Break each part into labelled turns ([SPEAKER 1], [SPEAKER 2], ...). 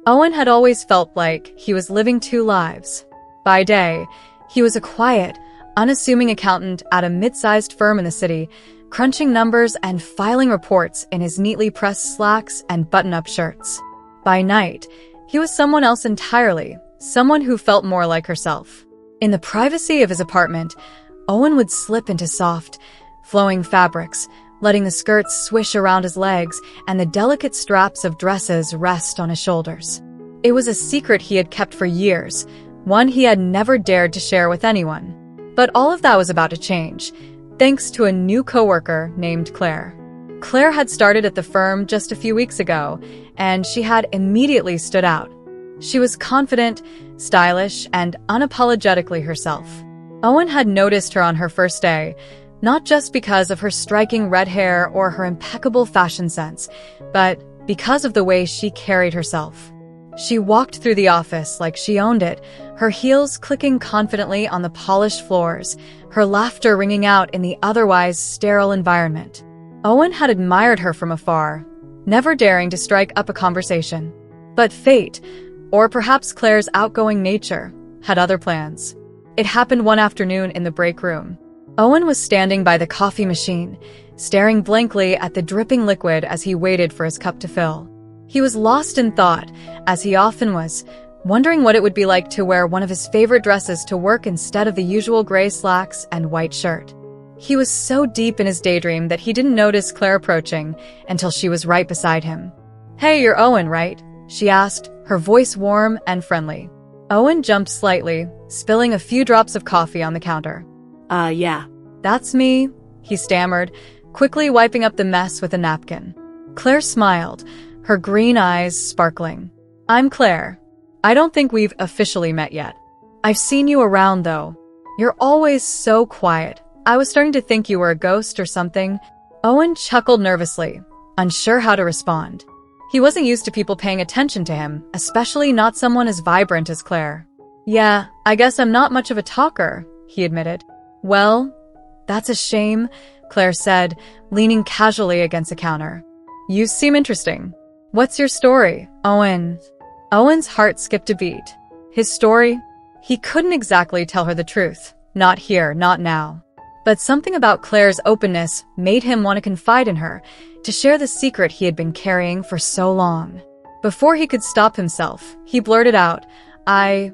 [SPEAKER 1] Owen had always felt like he was living two lives. By day, he was a quiet, unassuming accountant at a mid-sized firm in the city, crunching numbers and filing reports in his neatly pressed slacks and button-up shirts. By night, he was someone else entirely, someone who felt more like herself. In the privacy of his apartment, Owen would slip into soft, flowing fabrics, letting the skirts swish around his legs and the delicate straps of dresses rest on his shoulders. It was a secret he had kept for years, one he had never dared to share with anyone. But all of that was about to change, thanks to a new coworker named Claire. Claire had started at the firm just a few weeks ago, and she had immediately stood out. She was confident, stylish, and unapologetically herself. Owen had noticed her on her first day, not just because of her striking red hair or her impeccable fashion sense, but because of the way she carried herself. She walked through the office like she owned it, her heels clicking confidently on the polished floors, her laughter ringing out in the otherwise sterile environment. Owen had admired her from afar, never daring to strike up a conversation. But fate, or perhaps Claire's outgoing nature, had other plans. It happened one afternoon in the break room. Owen was standing by the coffee machine, staring blankly at the dripping liquid as he waited for his cup to fill. He was lost in thought, as he often was, wondering what it would be like to wear one of his favorite dresses to work instead of the usual gray slacks and white shirt. He was so deep in his daydream that he didn't notice Claire approaching until she was right beside him. "Hey, you're Owen, right?" she asked, her voice warm and friendly. Owen jumped slightly, spilling a few drops of coffee on the counter.
[SPEAKER 2] Yeah.
[SPEAKER 1] "That's me," he stammered, quickly wiping up the mess with a napkin. Claire smiled, her green eyes sparkling. "I'm Claire. I don't think we've officially met yet. I've seen you around, though. You're always so quiet. I was starting to think you were a ghost or something." Owen chuckled nervously, unsure how to respond. He wasn't used to people paying attention to him, especially not someone as vibrant as Claire. "Yeah, I guess I'm not much of a talker," he admitted. "Well, that's a shame," Claire said, leaning casually against the counter. "You seem interesting. What's your story, Owen?" Owen's heart skipped a beat. His story? He couldn't exactly tell her the truth. Not here, not now. But something about Claire's openness made him want to confide in her, to share the secret he had been carrying for so long. Before he could stop himself, he blurted out, I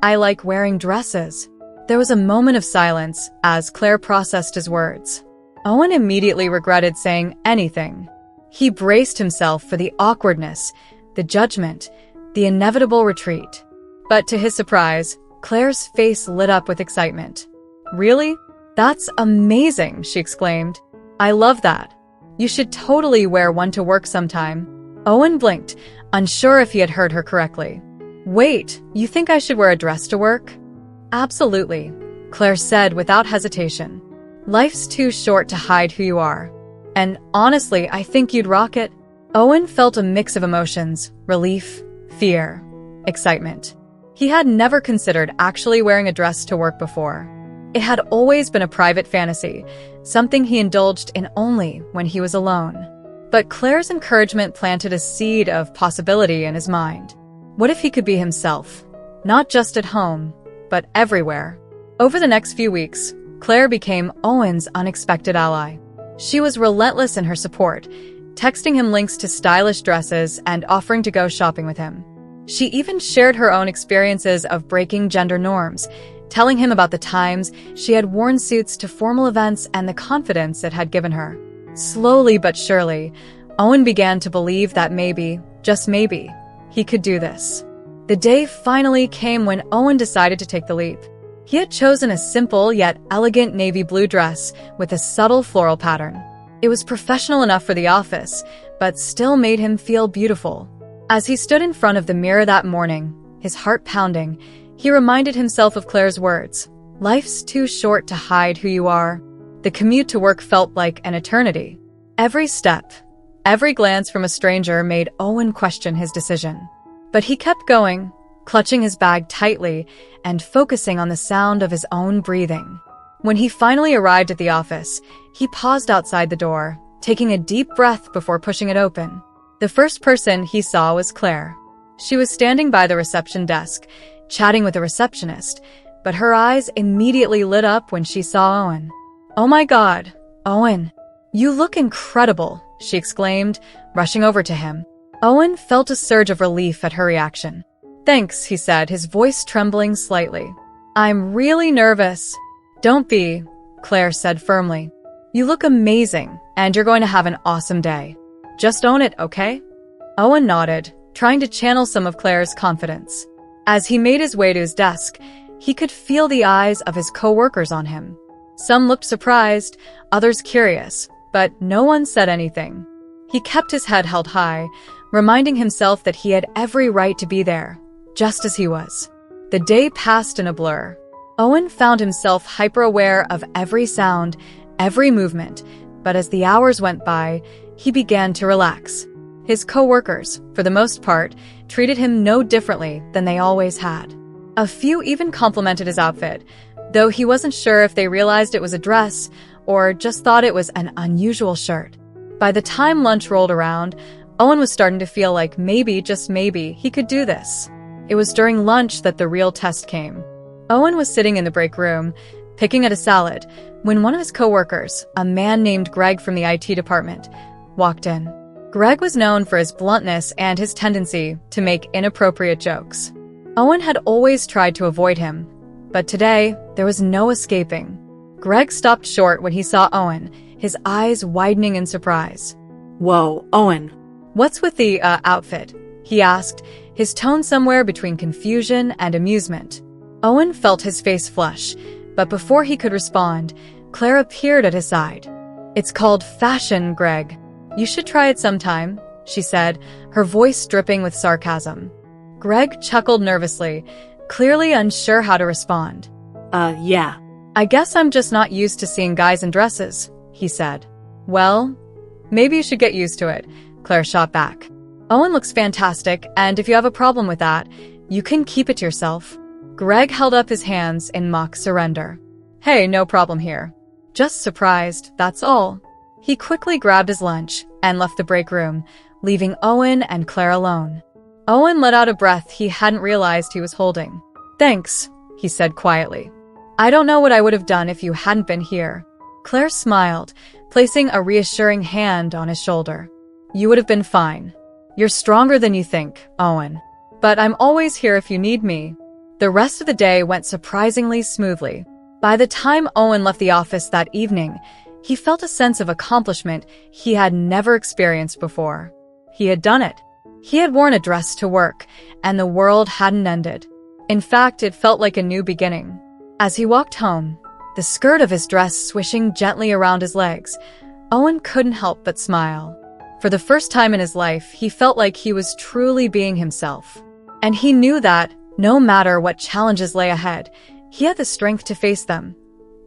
[SPEAKER 1] like wearing dresses." There was a moment of silence as Claire processed his words. Owen immediately regretted saying anything. He braced himself for the awkwardness, the judgment, the inevitable retreat. But to his surprise, Claire's face lit up with excitement. "Really? That's amazing," she exclaimed. "I love that. You should totally wear one to work sometime." Owen blinked, unsure if he had heard her correctly. "Wait, you think I should wear a dress to work?" "Absolutely," Claire said without hesitation. "Life's too short to hide who you are. And honestly, I think you'd rock it." Owen felt a mix of emotions: relief, fear, excitement. He had never considered actually wearing a dress to work before. It had always been a private fantasy, something he indulged in only when he was alone. But Claire's encouragement planted a seed of possibility in his mind. What if he could be himself? Not just at home, but everywhere. Over the next few weeks, Claire became Owen's unexpected ally. She was relentless in her support, texting him links to stylish dresses and offering to go shopping with him. She even shared her own experiences of breaking gender norms, telling him about the times she had worn suits to formal events and the confidence it had given her. Slowly but surely, Owen began to believe that maybe, just maybe, he could do this. The day finally came when Owen decided to take the leap. He had chosen a simple yet elegant navy blue dress with a subtle floral pattern. It was professional enough for the office, but still made him feel beautiful. As he stood in front of the mirror that morning, his heart pounding, he reminded himself of Claire's words. "Life's too short to hide who you are." The commute to work felt like an eternity. Every step, every glance from a stranger made Owen question his decision. But he kept going, clutching his bag tightly and focusing on the sound of his own breathing. When he finally arrived at the office, he paused outside the door, taking a deep breath before pushing it open. The first person he saw was Claire. She was standing by the reception desk, chatting with the receptionist, but her eyes immediately lit up when she saw Owen. "Oh my God, Owen, you look incredible," she exclaimed, rushing over to him. Owen felt a surge of relief at her reaction. "Thanks," he said, his voice trembling slightly. "I'm really nervous." "Don't be," Claire said firmly. "You look amazing, and you're going to have an awesome day. Just own it, okay?" Owen nodded, trying to channel some of Claire's confidence. As he made his way to his desk, he could feel the eyes of his co-workers on him. Some looked surprised, others curious, but no one said anything. He kept his head held high, reminding himself that he had every right to be there, just as he was. The day passed in a blur. Owen found himself hyper-aware of every sound, every movement, but as the hours went by, he began to relax. His co-workers, for the most part, treated him no differently than they always had. A few even complimented his outfit, though he wasn't sure if they realized it was a dress or just thought it was an unusual shirt. By the time lunch rolled around, Owen was starting to feel like maybe, just maybe, he could do this. It was during lunch that the real test came. Owen was sitting in the break room, picking at a salad, when one of his coworkers, a man named Greg from the IT department, walked in. Greg was known for his bluntness and his tendency to make inappropriate jokes. Owen had always tried to avoid him, but today, there was no escaping. Greg stopped short when he saw Owen, his eyes widening in surprise.
[SPEAKER 2] "Whoa, Owen."
[SPEAKER 1] "What's with the, outfit?" he asked, his tone somewhere between confusion and amusement. Owen felt his face flush, but before he could respond, Claire appeared at his side. "It's called fashion, Greg. You should try it sometime," she said, her voice dripping with sarcasm. Greg chuckled nervously, clearly unsure how to respond.
[SPEAKER 2] Yeah.
[SPEAKER 1] "I guess I'm just not used to seeing guys in dresses," he said. "Well, maybe you should get used to it," Claire shot back. "Owen looks fantastic, and if you have a problem with that, you can keep it to yourself." Greg held up his hands in mock surrender. "Hey, no problem here. Just surprised, that's all." He quickly grabbed his lunch and left the break room, leaving Owen and Claire alone. Owen let out a breath he hadn't realized he was holding. "Thanks," he said quietly. "I don't know what I would have done if you hadn't been here." Claire smiled, placing a reassuring hand on his shoulder. "You would have been fine. You're stronger than you think, Owen. But I'm always here if you need me." The rest of the day went surprisingly smoothly. By the time Owen left the office that evening, he felt a sense of accomplishment he had never experienced before. He had done it. He had worn a dress to work, and the world hadn't ended. In fact, it felt like a new beginning. As he walked home, the skirt of his dress swishing gently around his legs, Owen couldn't help but smile. For the first time in his life, he felt like he was truly being himself. And he knew that, no matter what challenges lay ahead, he had the strength to face them,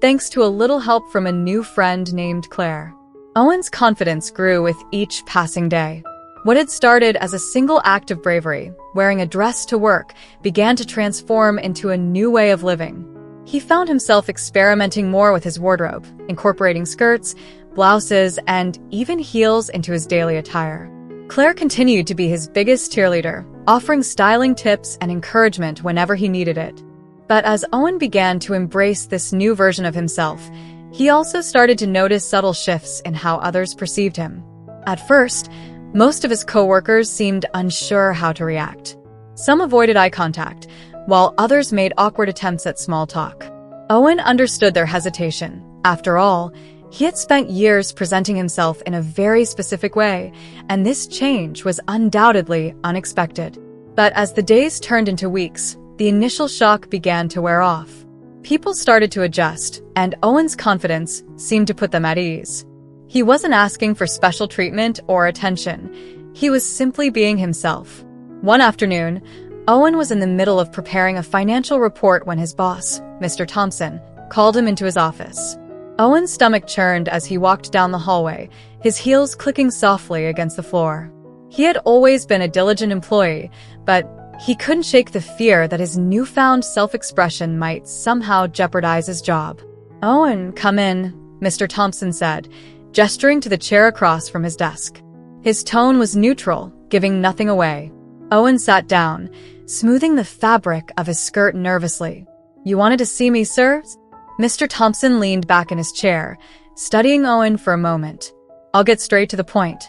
[SPEAKER 1] thanks to a little help from a new friend named Claire. Owen's confidence grew with each passing day. What had started as a single act of bravery, wearing a dress to work, began to transform into a new way of living. He found himself experimenting more with his wardrobe, incorporating skirts, blouses, and even heels into his daily attire. Claire continued to be his biggest cheerleader, offering styling tips and encouragement whenever he needed it. But as Owen began to embrace this new version of himself, he also started to notice subtle shifts in how others perceived him. At first, most of his coworkers seemed unsure how to react. Some avoided eye contact, while others made awkward attempts at small talk. Owen understood their hesitation. After all, he had spent years presenting himself in a very specific way, and this change was undoubtedly unexpected. But as the days turned into weeks, the initial shock began to wear off. People started to adjust, and Owen's confidence seemed to put them at ease. He wasn't asking for special treatment or attention. He was simply being himself. One afternoon, Owen was in the middle of preparing a financial report when his boss, Mr. Thompson, called him into his office. Owen's stomach churned as he walked down the hallway, his heels clicking softly against the floor. He had always been a diligent employee, but he couldn't shake the fear that his newfound self-expression might somehow jeopardize his job. "Owen, come in," Mr. Thompson said, gesturing to the chair across from his desk. His tone was neutral, giving nothing away. Owen sat down, smoothing the fabric of his skirt nervously. "You wanted to see me, sir?" Mr. Thompson leaned back in his chair, studying Owen for a moment. "I'll get straight to the point.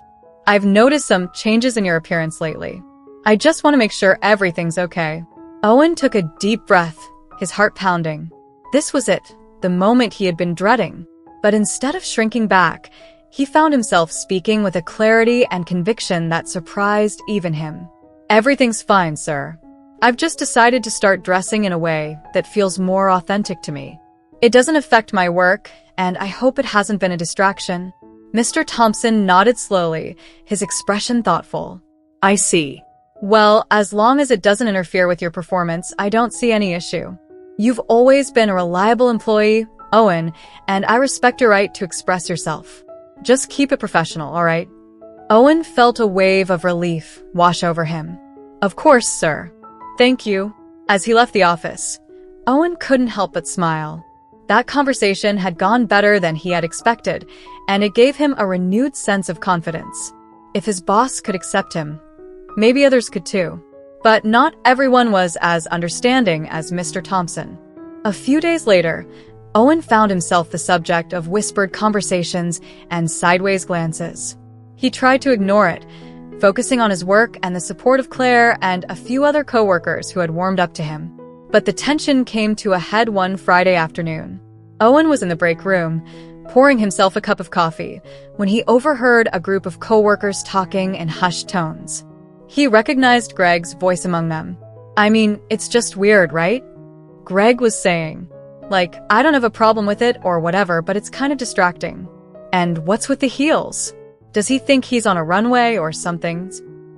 [SPEAKER 1] I've noticed some changes in your appearance lately. I just want to make sure everything's okay." Owen took a deep breath, his heart pounding. This was it, the moment he had been dreading. But instead of shrinking back, he found himself speaking with a clarity and conviction that surprised even him. "Everything's fine, sir. I've just decided to start dressing in a way that feels more authentic to me. It doesn't affect my work, and I hope it hasn't been a distraction." Mr. Thompson nodded slowly, his expression thoughtful.
[SPEAKER 2] I see.
[SPEAKER 1] "Well, as long as it doesn't interfere with your performance, I don't see any issue. You've always been a reliable employee, Owen, and I respect your right to express yourself. Just keep it professional, all right?" Owen felt a wave of relief wash over him. "Of course, sir. Thank you." As he left the office, Owen couldn't help but smile. That conversation had gone better than he had expected, and it gave him a renewed sense of confidence. If his boss could accept him, maybe others could too. But not everyone was as understanding as Mr. Thompson. A few days later, Owen found himself the subject of whispered conversations and sideways glances. He tried to ignore it, focusing on his work and the support of Claire and a few other coworkers who had warmed up to him. But the tension came to a head one Friday afternoon. Owen was in the break room, pouring himself a cup of coffee, when he overheard a group of coworkers talking in hushed tones. He recognized Greg's voice among them. "I mean, it's just weird, right?" Greg was saying. "Like, I don't have a problem with it or whatever, but it's kind of distracting. And what's with the heels? Does he think he's on a runway or something?"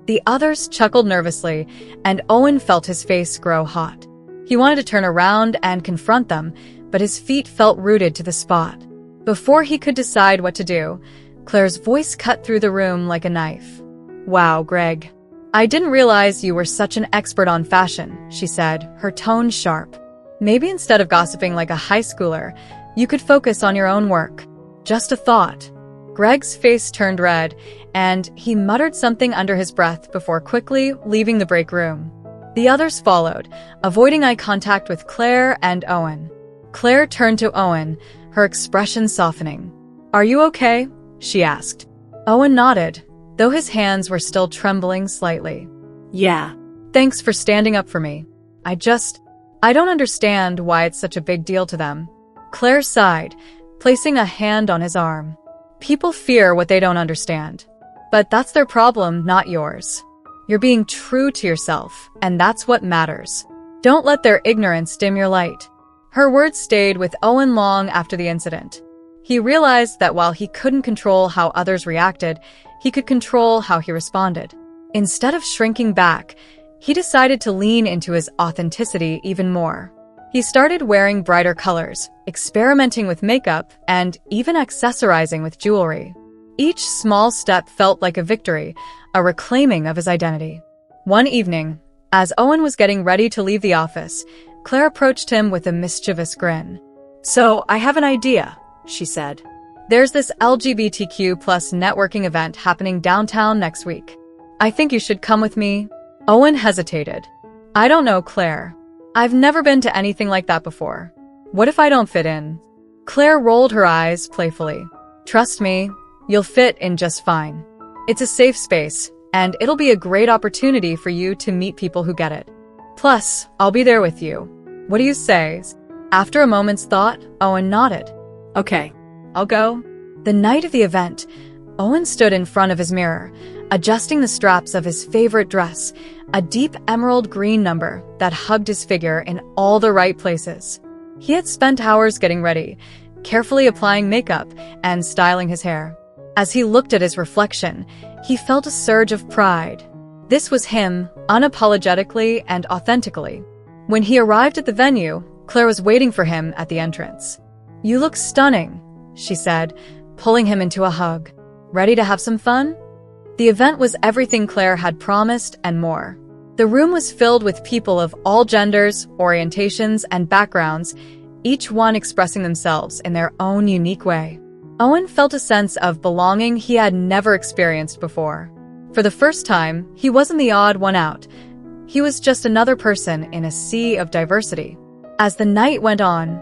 [SPEAKER 1] The others chuckled nervously, and Owen felt his face grow hot. He wanted to turn around and confront them, but his feet felt rooted to the spot. Before he could decide what to do, Claire's voice cut through the room like a knife. "Wow, Greg. I didn't realize you were such an expert on fashion," she said, her tone sharp. "Maybe instead of gossiping like a high schooler, you could focus on your own work. Just a thought." Greg's face turned red, and he muttered something under his breath before quickly leaving the break room. The others followed, avoiding eye contact with Claire and Owen. Claire turned to Owen, her expression softening. "Are you okay?" she asked. Owen nodded, though his hands were still trembling slightly.
[SPEAKER 2] Yeah.
[SPEAKER 1] "Thanks for standing up for me. I don't understand why it's such a big deal to them." Claire sighed, placing a hand on his arm. "People fear what they don't understand. But that's their problem, not yours. You're being true to yourself, and that's what matters. Don't let their ignorance dim your light." Her words stayed with Owen long after the incident. He realized that while he couldn't control how others reacted, he could control how he responded. Instead of shrinking back, he decided to lean into his authenticity even more. He started wearing brighter colors, experimenting with makeup, and even accessorizing with jewelry. Each small step felt like a victory, a reclaiming of his identity. One evening, as Owen was getting ready to leave the office, Claire approached him with a mischievous grin. "So, I have an idea," she said. "There's this LGBTQ+ networking event happening downtown next week. I think you should come with me." Owen hesitated. "I don't know, Claire. I've never been to anything like that before. What if I don't fit in?" Claire rolled her eyes playfully. "Trust me, you'll fit in just fine. It's a safe space, and it'll be a great opportunity for you to meet people who get it. Plus, I'll be there with you. What do you say?" After a moment's thought, Owen nodded. "Okay, I'll go." The night of the event, Owen stood in front of his mirror, adjusting the straps of his favorite dress, a deep emerald green number that hugged his figure in all the right places. He had spent hours getting ready, carefully applying makeup and styling his hair. As he looked at his reflection, he felt a surge of pride. This was him, unapologetically and authentically. When he arrived at the venue, Claire was waiting for him at the entrance. "You look stunning," she said, pulling him into a hug. "Ready to have some fun?" The event was everything Claire had promised and more. The room was filled with people of all genders, orientations, and backgrounds, each one expressing themselves in their own unique way. Owen felt a sense of belonging he had never experienced before. For the first time, he wasn't the odd one out. He was just another person in a sea of diversity. As the night went on,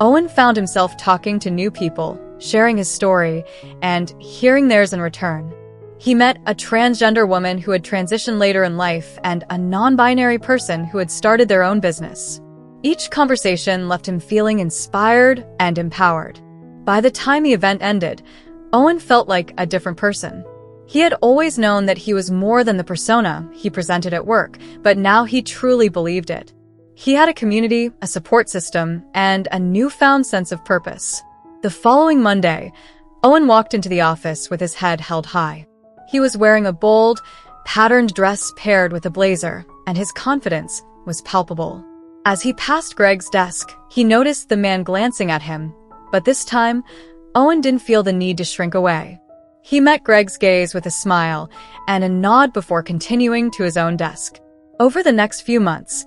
[SPEAKER 1] Owen found himself talking to new people, sharing his story, and hearing theirs in return. He met a transgender woman who had transitioned later in life and a non-binary person who had started their own business. Each conversation left him feeling inspired and empowered. By the time the event ended, Owen felt like a different person. He had always known that he was more than the persona he presented at work, but now he truly believed it. He had a community, a support system, and a newfound sense of purpose. The following Monday, Owen walked into the office with his head held high. He was wearing a bold, patterned dress paired with a blazer, and his confidence was palpable. As he passed Greg's desk, he noticed the man glancing at him, but this time, Owen didn't feel the need to shrink away. He met Greg's gaze with a smile and a nod before continuing to his own desk. Over the next few months,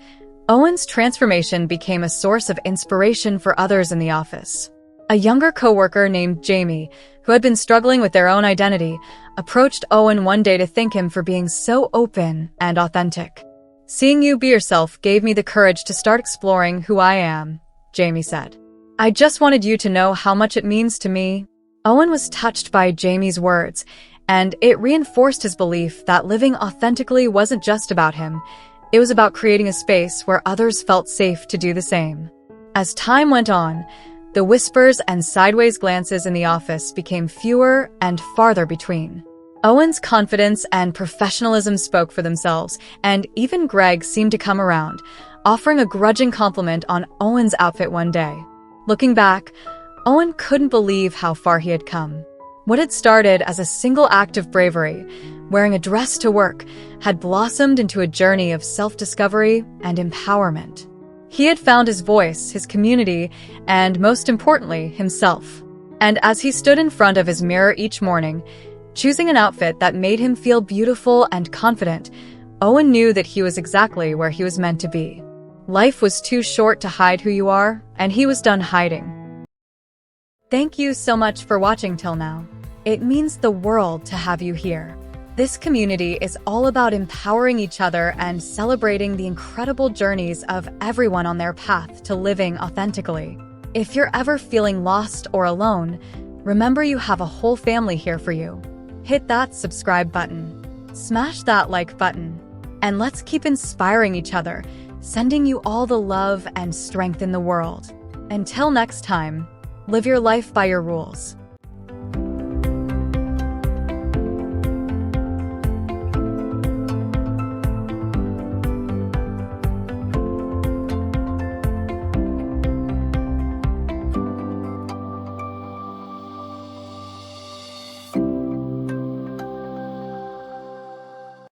[SPEAKER 1] Owen's transformation became a source of inspiration for others in the office. A younger coworker named Jamie, who had been struggling with their own identity, approached Owen one day to thank him for being so open and authentic. "Seeing you be yourself gave me the courage to start exploring who I am," Jamie said. "I just wanted you to know how much it means to me." Owen was touched by Jamie's words, and it reinforced his belief that living authentically wasn't just about him. It was about creating a space where others felt safe to do the same. As time went on, the whispers and sideways glances in the office became fewer and farther between. Owen's confidence and professionalism spoke for themselves, and even Greg seemed to come around, offering a grudging compliment on Owen's outfit one day. Looking back, Owen couldn't believe how far he had come. What had started as a single act of bravery, wearing a dress to work, had blossomed into a journey of self-discovery and empowerment. He had found his voice, his community, and most importantly, himself. And as he stood in front of his mirror each morning, choosing an outfit that made him feel beautiful and confident, Owen knew that he was exactly where he was meant to be. Life was too short to hide who you are, and he was done hiding. Thank you so much for watching till now. It means the world to have you here. This community is all about empowering each other and celebrating the incredible journeys of everyone on their path to living authentically. If you're ever feeling lost or alone, remember you have a whole family here for you. Hit that subscribe button, smash that like button, and let's keep inspiring each other, sending you all the love and strength in the world. Until next time, live your life by your rules.